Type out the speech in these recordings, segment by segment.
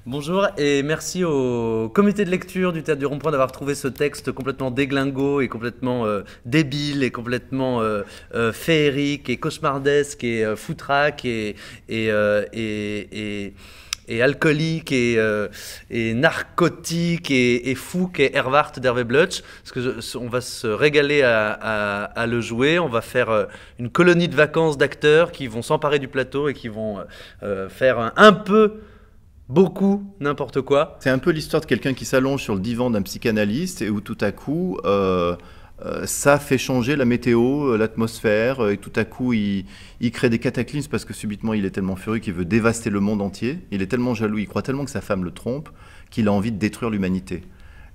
Bonjour et merci au comité de lecture du Théâtre du Rond-Point d'avoir trouvé ce texte complètement déglingo et complètement débile et complètement féerique et cauchemardesque et foutraque et alcoolique et narcotique et fou qu'est Herwarth d'Hervé Blutch. Parce que on va se régaler à le jouer. On va faire une colonie de vacances d'acteurs qui vont s'emparer du plateau et qui vont faire un peu beaucoup, n'importe quoi. C'est un peu l'histoire de quelqu'un qui s'allonge sur le divan d'un psychanalyste et où tout à coup, ça fait changer la météo, l'atmosphère, et tout à coup, il crée des cataclysmes parce que subitement, il est tellement furieux qu'il veut dévaster le monde entier. Il est tellement jaloux, il croit tellement que sa femme le trompe, qu'il a envie de détruire l'humanité.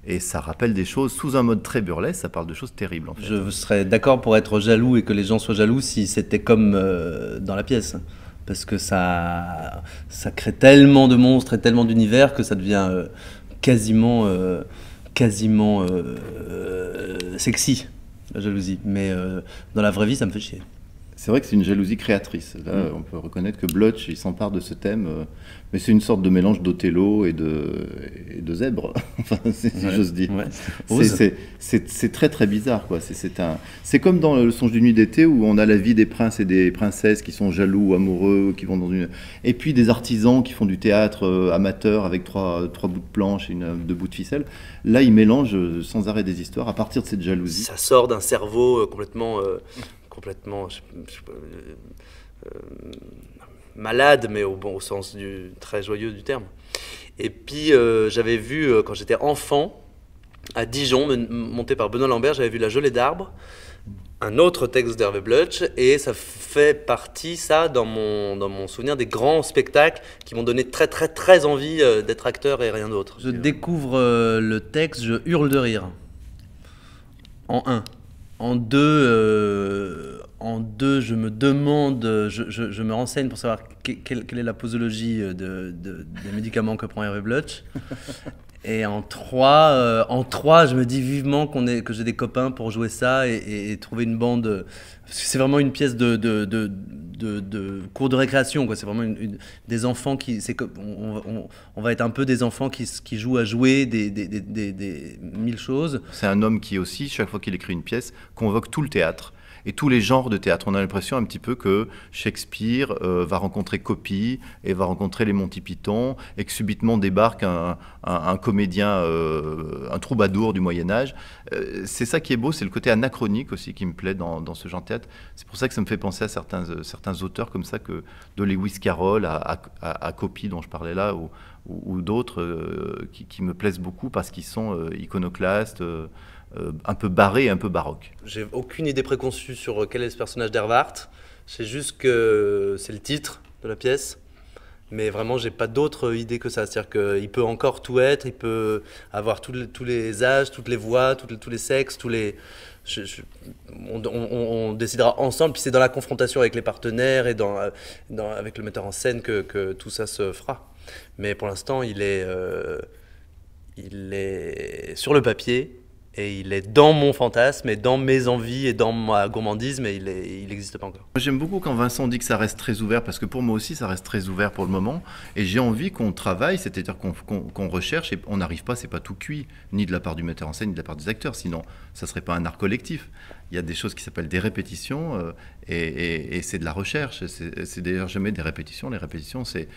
Et ça rappelle des choses sous un mode très burlesque, ça parle de choses terribles en fait. Je serais d'accord pour être jaloux et que les gens soient jaloux si c'était comme dans la pièce. Parce que ça crée tellement de monstres et tellement d'univers que ça devient quasiment sexy, la jalousie. Mais dans la vraie vie, ça me fait chier. C'est vrai que c'est une jalousie créatrice. Là, on peut reconnaître que Blutch, il s'empare de ce thème, mais c'est une sorte de mélange d'Othello et de zèbre, enfin, si j'ose dire. Ouais. C'est très très bizarre, quoi. C'est comme dans Le Songe d'une nuit d'été où on a la vie des princes et des princesses qui sont jaloux ou amoureux, qui vont dans une... Et puis des artisans qui font du théâtre amateur avec trois bouts de planche et deux bouts de ficelle. Là, ils mélangent sans arrêt des histoires à partir de cette jalousie. Ça sort d'un cerveau complètement malade, mais au sens très joyeux du terme. Et puis j'avais vu, quand j'étais enfant, à Dijon, monté par Benoît Lambert, j'avais vu La Gelée d'arbres, un autre texte d'Hervé Blutch, et ça fait partie, ça, dans mon souvenir, des grands spectacles qui m'ont donné très très très envie d'être acteur et rien d'autre. Je découvre le texte, je hurle de rire. En un. En deux, je me demande, je me renseigne pour savoir quelle est la posologie des médicaments que prend Hervé Blutch. Et en trois, je me dis vivement que j'ai des copains pour jouer ça et trouver une bande. Parce que c'est vraiment une pièce de cours de récréation, quoi. C'est vraiment des enfants on va être un peu des enfants qui jouent à jouer des mille choses. C'est un homme qui aussi, chaque fois qu'il écrit une pièce, convoque tout le théâtre et tous les genres de théâtre. On a l'impression un petit peu que Shakespeare va rencontrer Copy et va rencontrer les Monty Python et que subitement débarque un comédien, un troubadour du Moyen-Âge. C'est ça qui est beau, c'est le côté anachronique aussi qui me plaît dans ce genre de théâtre. C'est pour ça que ça me fait penser à certains auteurs comme ça, de Lewis Carroll à Copy dont je parlais là, ou d'autres qui me plaisent beaucoup parce qu'ils sont iconoclastes, un peu barré et un peu baroque. J'ai aucune idée préconçue sur quel est ce personnage d'Herwarth. C'est juste que c'est le titre de la pièce. Mais vraiment, j'ai pas d'autre idée que ça. C'est-à-dire qu'il peut encore tout être, il peut avoir tous les âges, toutes les voix, tous les sexes, on décidera ensemble. Puis c'est dans la confrontation avec les partenaires et avec le metteur en scène que tout ça se fera. Mais pour l'instant, il est sur le papier. Et il est dans mon fantasme, et dans mes envies, et dans ma gourmandise, mais il n'existe pas encore. J'aime beaucoup quand Vincent dit que ça reste très ouvert, parce que pour moi aussi, ça reste très ouvert pour le moment. Et j'ai envie qu'on travaille, c'est-à-dire qu'on recherche, et on n'arrive pas, c'est pas tout cuit, ni de la part du metteur en scène, ni de la part des acteurs, sinon ça serait pas un art collectif. Il y a des choses qui s'appellent des répétitions, et c'est de la recherche. C'est d'ailleurs jamais des répétitions. Les répétitions, c'est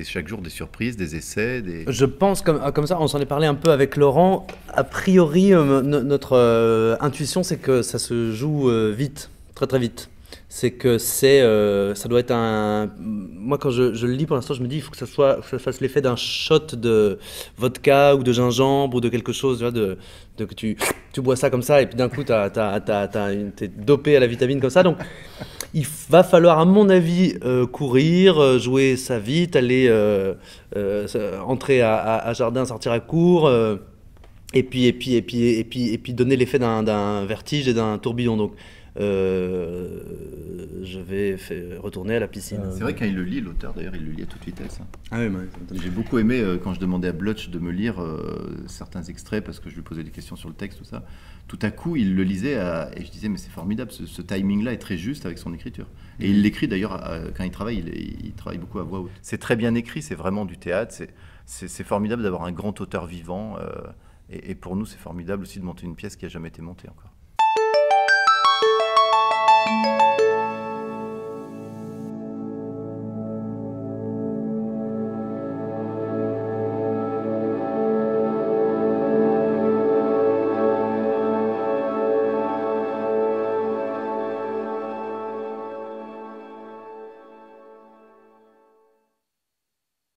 chaque jour des surprises, des essais. Je pense, comme ça, on s'en est parlé un peu avec Laurent. A priori, notre intuition, c'est que ça se joue vite, très très vite. C'est que ça doit être un... Moi, quand je le lis, pour l'instant, je me dis il faut que ça fasse l'effet d'un shot de vodka ou de gingembre ou de quelque chose, tu vois, que tu bois ça comme ça et puis d'un coup, t'es dopé à la vitamine comme ça. Donc, il va falloir, à mon avis, courir, jouer ça vite, aller entrer à jardin, sortir à court, et puis donner l'effet d'un vertige et d'un tourbillon. Donc, je vais retourner à la piscine. C'est vrai, quand il le lit, l'auteur d'ailleurs, il le lit à toute vitesse. Ah oui, j'ai beaucoup aimé quand je demandais à Blutch de me lire certains extraits parce que je lui posais des questions sur le texte, tout ça. Tout à coup, il le lisait et je disais mais c'est formidable, ce timing-là est très juste avec son écriture. Et il l'écrit d'ailleurs quand il travaille beaucoup à voix haute. C'est très bien écrit, c'est vraiment du théâtre. c'est formidable d'avoir un grand auteur vivant. Et pour nous, c'est formidable aussi de monter une pièce qui n'a jamais été montée encore.